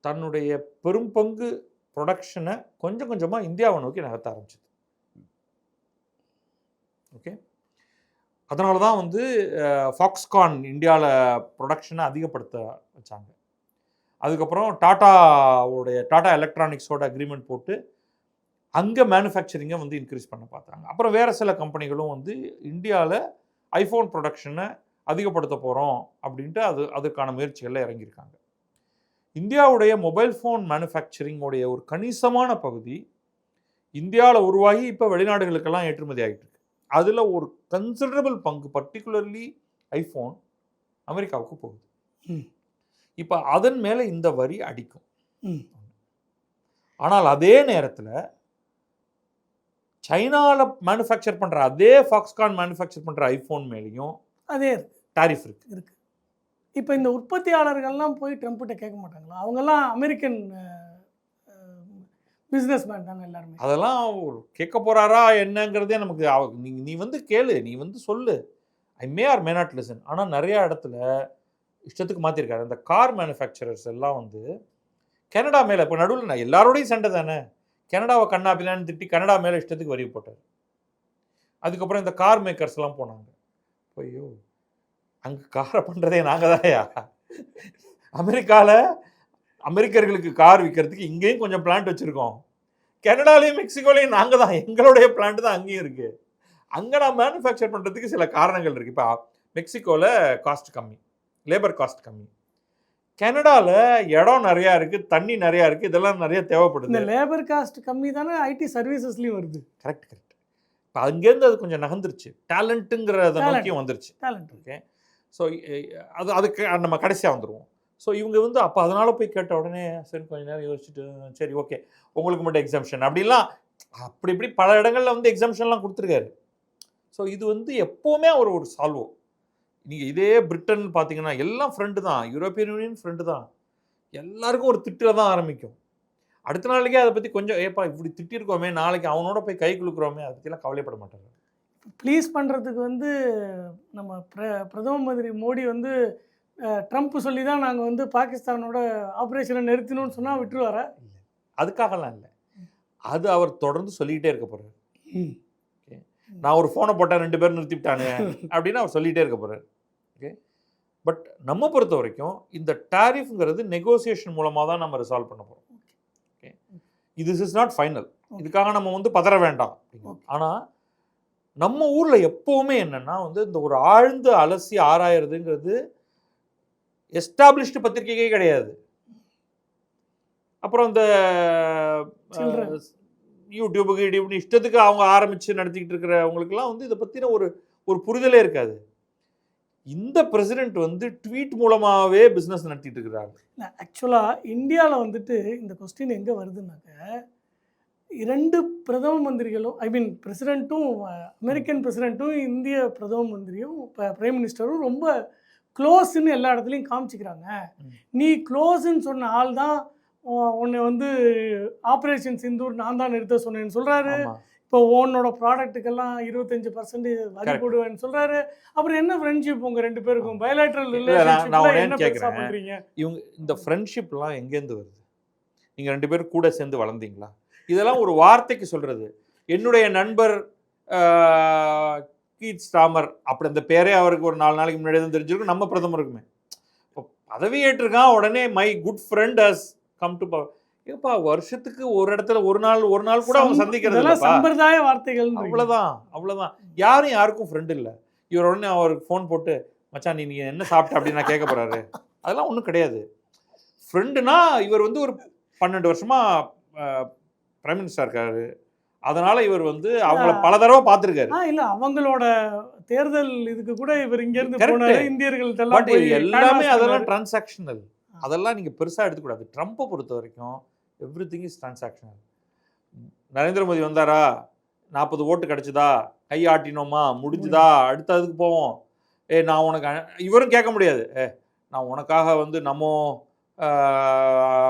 தன்னுடைய பெரும் பங்கு ப்ரொடக்ஷனை கொஞ்சம் கொஞ்சமாக இந்தியாவை நோக்கி நகர்த்த ஆரம்பிச்சது. ஓகே, அதனால தான் வந்து ஃபாக்ஸ்கான் இந்தியாவில் ப்ரொடக்ஷனை அதிகப்படுத்த வச்சாங்க. அதுக்கப்புறம் டாட்டா எலக்ட்ரானிக்ஸோட அக்ரிமெண்ட் போட்டு அங்கே மேனுஃபேக்சரிங்கை வந்து இன்க்ரீஸ் பண்ண பார்த்தாங்க. அப்புறம் வேறு சில கம்பெனிகளும் வந்து இந்தியாவில் ஐஃபோன் ப்ரொடக்ஷனை அதிகப்படுத்த போகிறோம் அப்படின்ட்டு அதுக்கான முயற்சிகளில் இறங்கியிருக்காங்க. இந்தியாவுடைய மொபைல் ஃபோன் மேனுஃபேக்சரிங்கோடைய ஒரு கணிசமான பகுதி இந்தியாவில் உருவாகி இப்போ வெளிநாடுகளுக்கெல்லாம் ஏற்றுமதி ஆகிட்டு இருக்கு. அதில் ஒரு கன்சிடரபிள் பங்கு, பர்டிகுலர்லி ஐஃபோன், அமெரிக்காவுக்கு போகுது. இப்போ அதன் மேலே இந்த வரி அடிக்கும். ஆனால் அதே நேரத்தில் சைனாவில் மேனுஃபேக்சர் பண்ணுற அதே ஃபாக்ஸ்கான் மேனுஃபேக்சர் பண்ணுற ஐஃபோன் மேலேயும் அதே டாரிஃப் இருக்கு. இப்போ இந்த உற்பத்தியாளர்கள்லாம் போய் ட்ரம்ப்கிட்ட கேட்க மாட்டாங்களா? அவங்கெல்லாம் அமெரிக்கன் பிஸ்னஸ் மேன் தானே எல்லாருமே. அதெல்லாம் கேட்க போகிறாரா என்னங்கிறதே நமக்கு நீ வந்து கேளு, நீ வந்து சொல்லு, I may or may not listen. ஆனால் நிறையா இடத்துல இஷ்டத்துக்கு மாற்றிருக்காரு. அந்த கார் மேனுஃபேக்சரர்ஸ் எல்லாம் வந்து கனடா மேலே இப்போ நடுவில் நான் எல்லாரோடையும் சண்டை தானே, கனடாவை கண்ணா பின்னான்னு திட்டி கனடா மேலே இஷ்டத்துக்கு வரி போட்டார். அதுக்கப்புறம் இந்த கார் மேக்கர்ஸ்லாம் போனாங்க. ஐயோ அங்கே காரை பண்ணுறதே நாங்கள் தான்யா. அமெரிக்காவில் அமெரிக்கர்களுக்கு கார் விற்கிறதுக்கு இங்கேயும் கொஞ்சம் பிளான்ட் வச்சுருக்கோம், கனடாலையும் மெக்சிகோலையும் நாங்கள் தான், எங்களுடைய பிளான்ட் தான் அங்கேயும் இருக்குது. அங்கே நான் மேனுஃபேக்சர் பண்ணுறதுக்கு சில காரணங்கள் இருக்குது. இப்போ மெக்சிகோவில் காஸ்ட் கம்மி, லேபர் காஸ்ட் கம்மி, கனடாவில் இடம் நிறையா இருக்குது, தண்ணி நிறையா இருக்குது, இதெல்லாம் நிறைய தேவைப்படுது. இந்த லேபர் காஸ்ட் கம்மி தானே ஐடி சர்வீசஸ்லேயும் வருது. Correct correct. இப்போ அங்கேருந்து அது கொஞ்சம் நகர்ந்துருச்சு, டேலண்ட்டுங்கிறத நோக்கியும் வந்துருச்சு. டேலண்ட். ஓகே, ஸோ அதுக்கு நம்ம கடைசியாக வந்துடுவோம். ஸோ இவங்க வந்து அப்போ அதனால் போய் கேட்ட உடனே சரி கொஞ்சம் நேரம் யோசிச்சுட்டு சரி ஓகே உங்களுக்கு மட்டும் எக்ஸம்ஷன் அப்படிலாம் அப்படி இப்படி பல இடங்களில் வந்து எக்ஸம்ஷன்லாம் கொடுத்துருக்காரு. ஸோ இது வந்து எப்போவுமே அவர் ஒரு சால்வோ. நீங்கள் இதே பிரிட்டன் பார்த்தீங்கன்னா எல்லாம் ஃப்ரெண்டு தான், யூரோப்பியன் யூனியன் ஃப்ரெண்டு தான், எல்லாருக்கும் ஒரு திட்டில் தான் ஆரம்பிக்கும். அடுத்த நாளைக்கே அதை பற்றி கொஞ்சம் ஏப்பா இப்படி திட்டிருக்கோமே, நாளைக்கு அவனோட போய் கை குலுக்குறோமே, அதை பற்றிலாம் கவலைப்பட மாட்டாங்க. ப்ளீஸ் பண்ணுறதுக்கு வந்து நம்ம பிரதம மந்திரி மோடி வந்து ட்ரம்ப் சொல்லி தான் நாங்கள் வந்து பாகிஸ்தானோட ஆப்ரேஷனை நிறுத்தினோன்னு சொன்னால் விட்டுருவாரா? இல்லை, அதுக்காகலாம் இல்லை, அது அவர் தொடர்ந்து சொல்லிக்கிட்டே இருக்க போகிறார். ஓகே, நான் ஒரு ஃபோனை போட்டால் 2 பேர் நிறுத்திவிட்டானு அப்படின்னு அவர் சொல்லிகிட்டே இருக்க போகிறார். ஓகே, பட் நம்ம பொறுத்த வரைக்கும் இந்த டாரிஃப்ங்கிறது நெகோசியேஷன் மூலமாக தான் நம்ம ரிசால்வ் பண்ண போகிறோம். Okay, this is not final, இதுக்காக நம்ம வந்து பதற வேண்டாம். ஆனால் நம்ம ஊரில் எப்போவுமே என்னென்னா வந்து இந்த ஒரு ஆழ்ந்து அலசி ஆராயிறதுங்கிறது எஸ்டாப்ளிஷ்டு பத்திரிகையே கிடையாது. அப்புறம் இந்த யூடியூபுக்கு இஷ்டத்துக்கு அவங்க ஆரம்பித்து நடத்திக்கிட்டு இருக்கிறவங்களுக்குலாம் வந்து இதை பற்றின ஒரு புரிதலே இருக்காது. இந்த பிரசிடென்ட் வந்து ட்வீட் மூலமாகவே பிஸ்னஸ் நடத்திட்டு இருக்கிறாங்க. ஆக்சுவலாக இந்தியாவில் வந்துட்டு இந்த கொஸ்டின் எங்கே வருதுன்னாக்க 2 பிரதம மந்திரிகளும் ஐ மீன் பிரசிடெண்ட்டும் அமெரிக்கன் பிரசிடெண்ட்டும் இந்திய பிரதம மந்திரியும் இப்போ பிரைம் மினிஸ்டரும் ரொம்ப க்ளோஸ்ன்னு எல்லா இடத்துலையும் காமிச்சிக்கிறாங்க. நீ க்ளோஸ்ன்னு சொன்ன ஆள் தான் உன்னை வந்து ஆப்ரேஷன் சிந்தூர் நான் தான் நிறுத்த சொன்னேன்னு சொல்கிறாரு. இப்போ உன்னோட ப்ராடக்ட்டுக்கெல்லாம் 25% வரி போடுவேன்னு சொல்கிறாரு. அப்புறம் என்ன ஃப்ரெண்ட்ஷிப் உங்கள் 2 பேருக்கும்? பைலேட்ரல் ரிலேஷன்ஷிப்ல என்ன பெருசாக பண்ணுறீங்க? இவங்க இந்த ஃப்ரெண்ட்ஷிப்லாம் எங்கேருந்து வருது? நீங்கள் 2 பேரும் கூட சேர்ந்து வளர்ந்தீங்களா? இதெல்லாம் ஒரு வார்த்தைக்கு சொல்கிறது. என்னுடைய நண்பர் கீத் ஸ்டாமர் அப்படி அந்த பேரே அவருக்கு ஒரு 4 நாளைக்கு முன்னாடி தான் தெரிஞ்சிருக்கும் நம்ம பிரதமருக்குமே. இப்போ பதவி ஏற்றிருக்கான் உடனே my good friend has come to power. ஏப்பா வருஷத்துக்கு ஒரு இடத்துல ஒரு நாள் கூட அவங்க சந்திக்கிறது சம்பிரதாய வார்த்தைகள். அவ்வளோதான். யாரும் யாருக்கும் ஃப்ரெண்ட் இல்லை. இவர் உடனே அவருக்கு ஃபோன் போட்டு மச்சான் நீ என்ன சாப்பிட்ட அப்படின்னு நான் கேட்க போகிறாரு. அதெல்லாம் ஒன்றும் கிடையாது. ஃப்ரெண்டுனா இவர் வந்து ஒரு 12 வருஷமாக பிரைம் மினிஸ்டர் இருக்காரு, அதனால இவர் வந்து அவங்கள பல தடவை பார்த்துருக்காரு. இல்லை அவங்களோட தேர்தல் இதுக்கு கூட இவர் இங்கேருந்து போனாரு, இந்தியர்கள் எல்லாமே அதெல்லாம் டிரான்சாக்ஷனல். அதெல்லாம் நீங்கள் பெருசாக எடுத்துக்கூடாது. ட்ரம்ப்பை பொறுத்த வரைக்கும் every thing is transactional. Narendra Modi வந்தாரா, 40 ஓட்டு கிடச்சிதா, கை ஆட்டினோமா, முடிஞ்சுதா, அடுத்ததுக்கு போவோம். நான் உனக்கு இவரும் கேட்க முடியாது, நான் உனக்காக வந்து நம்ம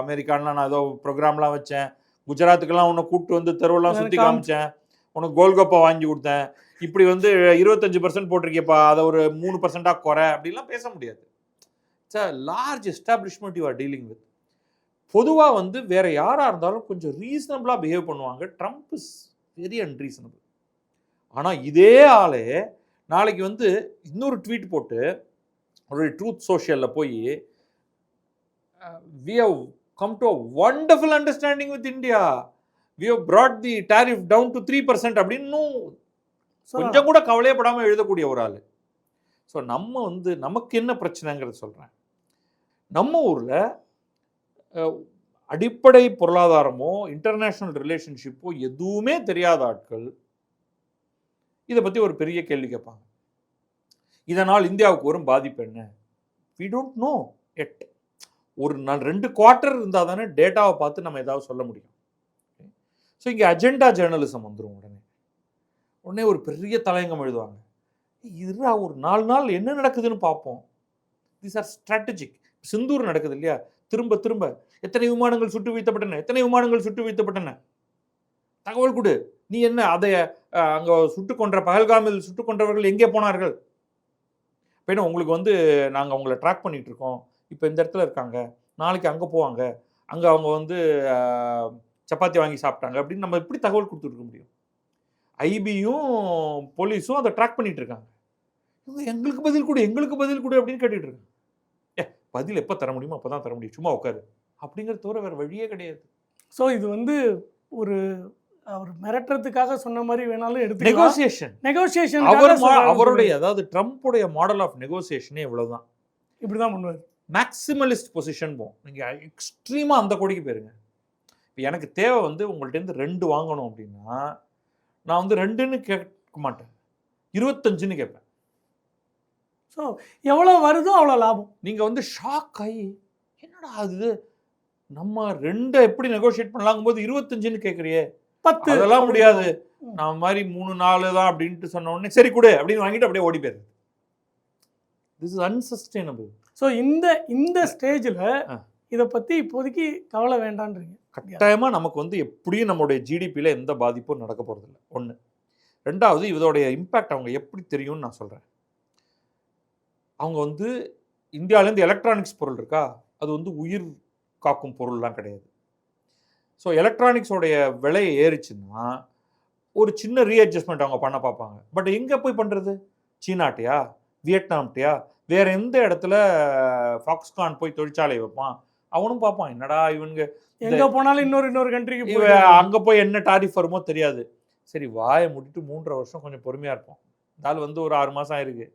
அமெரிக்கான்லாம் நான் ஏதோ ப்ரோக்ராம்லாம் வச்சேன், குஜராத்துக்கெல்லாம் உன்னை கூப்பிட்டு வந்து தெருவெல்லாம் சுற்றி காமிச்சேன், உனக்கு கோல்கப்பா வாங்கி கொடுத்தேன், இப்படி வந்து 25% போட்டிருக்கியப்பா, அதை ஒரு 3% குறை அப்படிலாம் பேச முடியாது. It's a large establishment you are dealing with. பொதுவாக வந்து வேறு யாராக இருந்தாலும் கொஞ்சம் ரீசனபிளாக பிஹேவ் பண்ணுவாங்க. Trump is very unreasonable. ஆனால் இதே ஆளே நாளைக்கு வந்து இன்னொரு ட்வீட் போட்டு ஒரு ட்ரூத் சோஷியலில் போய் we have come to a wonderful understanding with India, we have brought the tariff down to 3% அப்படின்னு கொஞ்சம் கூட கவலையப்படாமல் எழுதக்கூடிய ஒரு ஆள். ஸோ நம்ம வந்து நமக்கு என்ன பிரச்சனைங்கிறத சொல்கிறேன். நம்ம ஊரில் அடிப்படை பொருளாதாரமோ இன்டர்நேஷ்னல் ரிலேஷன்ஷிப்போ எதுவுமே தெரியாத ஆட்கள் இதை பற்றி ஒரு பெரிய கேள்வி கேட்பாங்க. இதனால் இந்தியாவுக்கு வரும் பாதிப்பு என்ன? we don't know yet. ஒரு நாள் 2 குவார்ட்டர் இருந்தால் தானே டேட்டாவை பார்த்து நம்ம ஏதாவது சொல்ல முடியும். ஸோ இங்கே அஜெண்டா ஜேர்னலிசம் வந்துடும். உடனே உடனே ஒரு பெரிய தலையங்கம் எழுதுவாங்க. இதுரா ஒரு 4 நாள் என்ன நடக்குதுன்னு பார்ப்போம். These are strategic. சிந்தூர் நடக்குது இல்லையா, திரும்ப திரும்ப எத்தனை விமானங்கள் சுட்டு வீழ்த்தப்பட்டன, எத்தனை விமானங்கள் சுட்டு வீழ்த்தப்பட்டன, தகவல் கொடு. நீ என்ன அதை அங்கே சுட்டு கொன்ற பஹல்காமில் சுட்டு கொன்றவர்கள் எங்கே போனார்கள்? ஏன்னா உங்களுக்கு வந்து நாங்கள் அவங்கள ட்ராக் பண்ணிட்டு இருக்கோம், இப்போ இந்த இடத்துல இருக்காங்க, நாளைக்கு அங்கே போவாங்க, அங்கே அவங்க வந்து சப்பாத்தி வாங்கி சாப்பிட்டாங்க அப்படின்னு நம்ம எப்படி தகவல் கொடுத்துருக்க முடியும்? ஐபியும் போலீஸும் அதை ட்ராக் பண்ணிட்டு இருக்காங்க. இவங்க எங்களுக்கு பதில் கொடு, எங்களுக்கு பதில் கொடு அப்படின்னு கேட்டுட்டு இருக்காங்க. பதில் எப்போ தர முடியுமோ அப்போ தான் தர முடியும், சும்மா உட்காரு அப்படிங்கிறது தவிர வேறு வழியே கிடையாது. ஸோ இது வந்து ஒரு அவர் மிரட்டுறதுக்காக சொன்ன மாதிரி வேணாலும் எடுத்து நெகோசியேஷன் அவருடைய, அதாவது ட்ரம்ப்புடைய மாடல் ஆஃப் நெகோசியேஷனே இவ்வளவுதான். இப்படிதான் பண்ணுவார். மேக்சிமலிஸ்ட் பொசிஷன் போகும். நீங்கள் எக்ஸ்ட்ரீமாக அந்த கொடிக்கு போயிருங்க. இப்போ எனக்கு தேவை வந்து உங்கள்கிட்ட 2 வாங்கணும் அப்படின்னா நான் வந்து 2ன்னு கேட்க மாட்டேன், 25ன்னு கேட்பேன். ஸோ எவ்வளோ வருதோ அவ்வளோ லாபம். நீங்கள் வந்து ஷாக் ஆகி என்னடா அது நம்ம 2 எப்படி நெகோஷியேட் பண்ணலாங்கும் போது 25ன்னு கேட்குறியே, 10 அதெல்லாம் முடியாது, நான் மாதிரி 3-4 தான் அப்படின்ட்டு சொன்ன உடனே சரி கொடு அப்படின்னு வாங்கிட்டு அப்படியே ஓடி போயிருது. This is unsustainable. ஸோ இந்த ஸ்டேஜில் இதை பற்றி இப்போதைக்கு கவலை வேண்டான்றீங்க. கட்டாயமாக நமக்கு வந்து எப்படியும் நம்மளுடைய ஜிடிபியில் எந்த பாதிப்பும் நடக்க போகிறதில்ல, ஒன்று. 2வது இதோடைய இம்பேக்ட் அவங்க எப்படி தெரியும்னு நான் சொல்கிறேன். அவங்க வந்து இந்தியாவிலேருந்து எலக்ட்ரானிக்ஸ் பொருள் இருக்கா, அது வந்து உயிர் காக்கும் பொருள்லாம் கிடையாது. ஸோ எலக்ட்ரானிக்ஸோடைய விலை ஏறிச்சுன்னா ஒரு சின்ன ரீஅட்ஜஸ்ட்மெண்ட் அவங்க பண்ண பார்ப்பாங்க. பட் எங்கே போய் பண்ணுறது? சீனாட்டையா, வியட்நாம்ட்டையா, வேறு எந்த இடத்துல ஃபாக்ஸ்கான் போய் தொழிற்சாலை வைப்பான்? அவனும் பார்ப்பான், என்னடா இவனுங்க எங்கே போனாலும் இன்னொரு கண்ட்ரிக்கு அங்கே போய் என்ன டாரிஃப் வருமோ தெரியாது. சரி வாயை முடிட்டு 3.5 வருஷம் கொஞ்சம் பொறுமையாக இருப்போம். இருந்தாலும் வந்து ஒரு 6 மாதம் ஆயிருக்கு,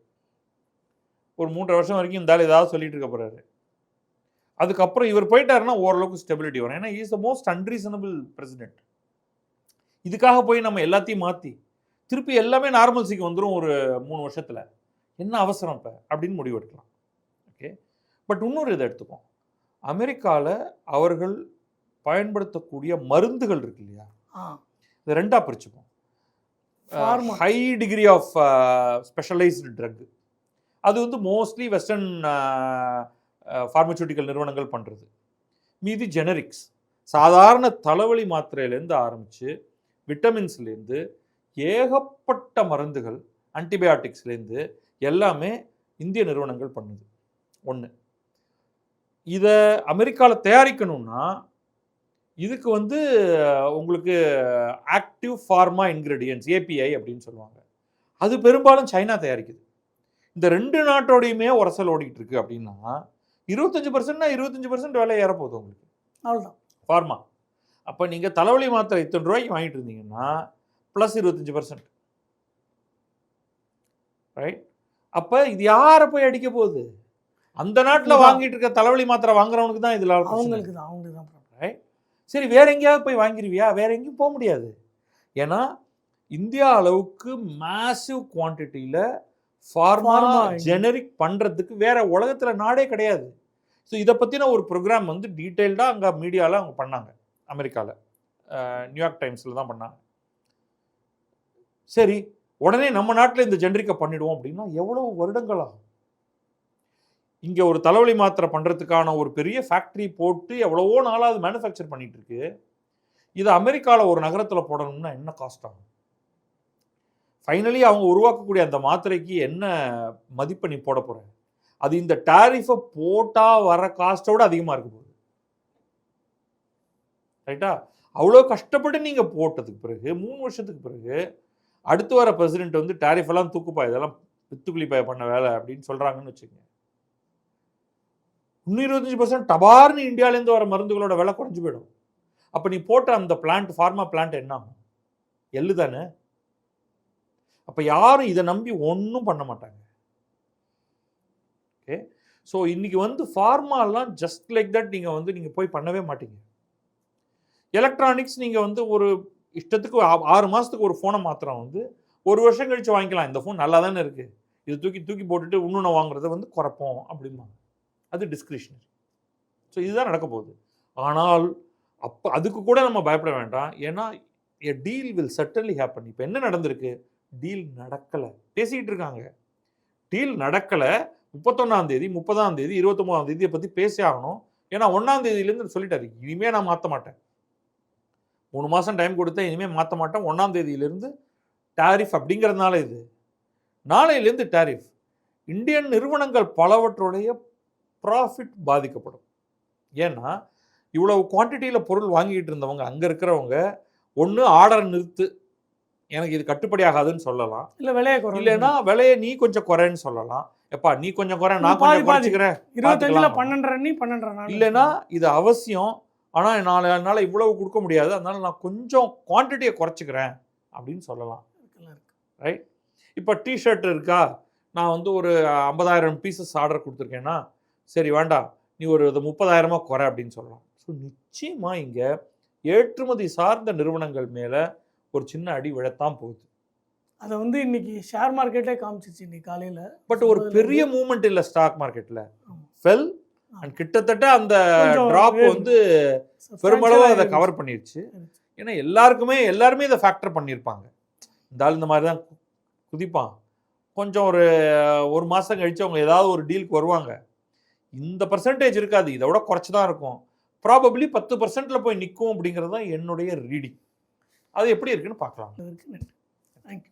ஒரு 3.5 வருஷம் வரைக்கும் இருந்தாலும் ஏதாவது சொல்லிட்டு இருக்க போகிறாரு. அதுக்கப்புறம் இவர் போயிட்டாருன்னா ஓரளவுக்கு ஸ்டெபிலிட்டி வரும். ஏன்னா is the most unreasonable president. இதுக்காக போய் நம்ம எல்லாத்தையும் மாற்றி திருப்பி எல்லாமே நார்மல்சிக்கு வந்துடும் ஒரு 3 வருஷத்தில். என்ன அவசரம் இப்போ அப்படின்னு முடிவு எடுக்கலாம். ஓகே, பட் இன்னொரு இதை எடுத்துப்போம். அமெரிக்காவில் அவர்கள் பயன்படுத்தக்கூடிய மருந்துகள் இருக்கு இல்லையா, இதை 2ஆக பிரிச்சுப்போம். High degree of specialised drug, அது வந்து மோஸ்ட்லி வெஸ்டர்ன் ஃபார்மசூட்டிக்கல் நிறுவனங்கள் பண்ணுறது. மீதி ஜெனரிக்ஸ், சாதாரண தலைவலி மாத்திரையிலேருந்து ஆரம்பித்து விட்டமின்ஸ்லேருந்து ஏகப்பட்ட மருந்துகள், ஆன்டிபயாட்டிக்ஸ்லேருந்து எல்லாமே இந்திய நிறுவனங்கள் பண்ணுது. ஒன்று, இதை அமெரிக்காவில் தயாரிக்கணும்னா இதுக்கு வந்து உங்களுக்கு ஆக்டிவ் ஃபார்மா இன்க்ரீடியன்ட்ஸ், ஏபிஐ அப்படின்னு சொல்லுவாங்க, அது பெரும்பாலும் சைனா தயாரிக்குது. இந்த 2 நாட்டோடையுமே உரசல் ஓடிட்டு இருக்கு அப்படின்னா 25%னா 25% வேலை ஏறப்போகுது உங்களுக்கு, அவ்வளோதான் ஃபார்மா. அப்போ நீங்கள் தலைவலி மாத்திரை இத்தனை ரூபாய்க்கு வாங்கிட்டு இருந்தீங்கன்னா ப்ளஸ் 25%, ரைட்? அப்போ இது யாரை போய் அடிக்க போகுது? அந்த நாட்டில் வாங்கிட்டு இருக்க தலைவலி மாத்திரை வாங்குறவனுக்கு தான் இதில் அவங்களுக்கு தான், ரைட்? சரி, வேற எங்கேயாவது போய் வாங்கிடுவியா? வேற எங்கேயும் போக முடியாது. ஏன்னா இந்தியா அளவுக்கு மேசிவ் குவான்டிட்டியில் ஃபார்மா ஜெனரிக் பண்ணுறதுக்கு வேற உலகத்தில் நாடே கிடையாது. ஸோ இதை பற்றின ஒரு ப்ரோக்ராம் வந்து டீட்டெயில்டாக அங்கே மீடியாவில் அவங்க பண்ணாங்க, அமெரிக்காவில் நியூயார்க் டைம்ஸில் தான் பண்ணாங்க. சரி, உடனே நம்ம நாட்டில் இந்த ஜெனரிக்கை பண்ணிடுவோம் அப்படின்னா எவ்வளோ வருடங்கள் ஆகும்? இங்கே ஒரு தலைவலி மாத்திரை பண்ணுறதுக்கான ஒரு பெரிய ஃபேக்ட்ரி போட்டு எவ்வளவோ நாளாவது மேனுஃபேக்சர் பண்ணிட்டு இருக்கு. இது அமெரிக்காவில் ஒரு நகரத்தில் போடணும்னா என்ன காஸ்ட் ஆகும்? ஃபைனலி அவங்க உருவாக்கக்கூடிய அந்த மாத்திரைக்கு என்ன மதிப்பை நீ போட போகிற? அது இந்த டாரிஃபை போட்டால் வர காஸ்ட்டோட அதிகமாக இருக்க போகுது, ரைட்டா? அவ்வளோ கஷ்டப்பட்டு நீங்கள் போட்டதுக்கு பிறகு 3 வருஷத்துக்கு பிறகு அடுத்து வர பிரசிடென்ட் வந்து டாரிஃப் எல்லாம் தூக்குப்பா, இதெல்லாம் பித்துக்குளிப்பாய பண்ண வேலை அப்படின்னு சொல்கிறாங்கன்னு வச்சுக்கோங்க. இன்னும் 25% டபார்னு இந்தியாவிலேருந்து வர மருந்துகளோட விலை குறைஞ்சு போயிடும். அப்போ நீ போட்ட அந்த பிளான்ட், ஃபார்மா பிளான்ட் என்ன ஆகும்? எள்ளு தானே. அப்போ யாரும் இதை நம்பி ஒன்றும் பண்ண மாட்டாங்க. ஓகே, ஸோ இன்னைக்கு வந்து ஃபார்மாலாம் ஜஸ்ட் லைக் தட் நீங்கள் போய் பண்ணவே மாட்டீங்க. எலக்ட்ரானிக்ஸ் நீங்கள் வந்து ஒரு இஷ்டத்துக்கு 6 மாதத்துக்கு ஒரு ஃபோனை மாத்திரம் வந்து 1 வருஷம் கழித்து வாங்கிக்கலாம். இந்த ஃபோன் நல்லா தானே இருக்குது, இது தூக்கி போட்டுட்டு இன்னொன்று வாங்குறத வந்து குறைப்போம் அப்படிம்பாங்க. அது டிஸ்கிரிஷனரி. ஸோ இதுதான் நடக்க போகுது. ஆனால் அதுக்கு கூட நம்ம பயப்பட வேண்டாம். ஏன்னா எ டீல் வில் சர்டன்லி ஹேப்பன். இப்போ என்ன நடந்திருக்கு? டீல் நடக்கலை, பேசிக்கிட்டு இருக்காங்க. டீல் நடக்கலை. 31ஆம் தேதி 30ஆம் தேதி 29ஆம் தேதியை பற்றி பேசி ஆகணும். ஏன்னா 1ஆம் தேதியிலேருந்து சொல்லிட்டாரு, இனிமேல் நான் மாற்ற மாட்டேன், 3 மாதம் டைம் கொடுத்தேன், இனிமேல் மாற்ற மாட்டேன், 1ஆம் தேதியிலேருந்து டாரிஃப் அப்படிங்கிறதுனால இது நாளையிலேருந்து டாரிஃப். இந்தியன் நிறுவனங்கள் பலவற்றுடைய ப்ராஃபிட் பாதிக்கப்படும். ஏன்னா இவ்வளவு குவான்டிட்டியில் பொருள் வாங்கிட்டு இருந்தவங்க அங்கே இருக்கிறவங்க ஒன்று ஆர்டர் நிறுத்து, எனக்கு இது கட்டுப்படி ஆகாதுன்னு சொல்லலாம், இல்லை விலையை குறை, இல்லைன்னா விலையை நீ கொஞ்சம் குறைன்னு சொல்லலாம். எப்பா நீ கொஞ்சம் குறை, நான் கொஞ்சம் குறைச்சிக்கிறேன், 25ல் 12 நீ 12 இல்லைன்னா இது அவசியம், ஆனால் என்னால் இவ்வளவு கொடுக்க முடியாது, அதனால நான் கொஞ்சம் குவான்டிட்டியை குறைச்சிக்கிறேன் அப்படின்னு சொல்லலாம். ரைட். இப்போ டிஷர்ட் இருக்கா, நான் வந்து ஒரு 50,000 பீசஸ் ஆர்டர் கொடுத்துருக்கேன்னா, சரி வேண்டாம் நீ ஒரு 30,000 குறை அப்படின்னு சொல்லலாம். ஸோ நிச்சயமாக இங்கே ஏற்றுமதி சார்ந்த நிறுவனங்கள் மேலே ஒரு சின்ன அடி விழத்தான் போகுது. அதை வந்து இன்னைக்கு ஷேர் மார்க்கெட்டே காமிச்சிச்சு இன்னைக்கு காலையில். பட் ஒரு பெரிய மூவ்மெண்ட் இல்லை ஸ்டாக் மார்க்கெட்டில், ஃபெல் அண்ட் கிட்டத்தட்ட அந்த ட்ராப் வந்து பெருமளவு அதை கவர் பண்ணிடுச்சு. ஏன்னா எல்லாருமே இதை ஃபேக்டர் பண்ணியிருப்பாங்க. இந்த ஆள் இந்த மாதிரி தான் குதிப்பான், கொஞ்சம் ஒரு மாதம் கழித்து அவங்க ஏதாவது ஒரு டீலுக்கு வருவாங்க, இந்த பர்சன்டேஜ் இருக்காது, இதை விட குறைச்சி தான் இருக்கும், ப்ராபப்ளி 10% போய் நிற்கும் அப்படிங்கிறது தான் என்னுடைய ரீடிங். அது எப்படி இருக்குன்னு பார்க்கலாம். தேங்க்யூ.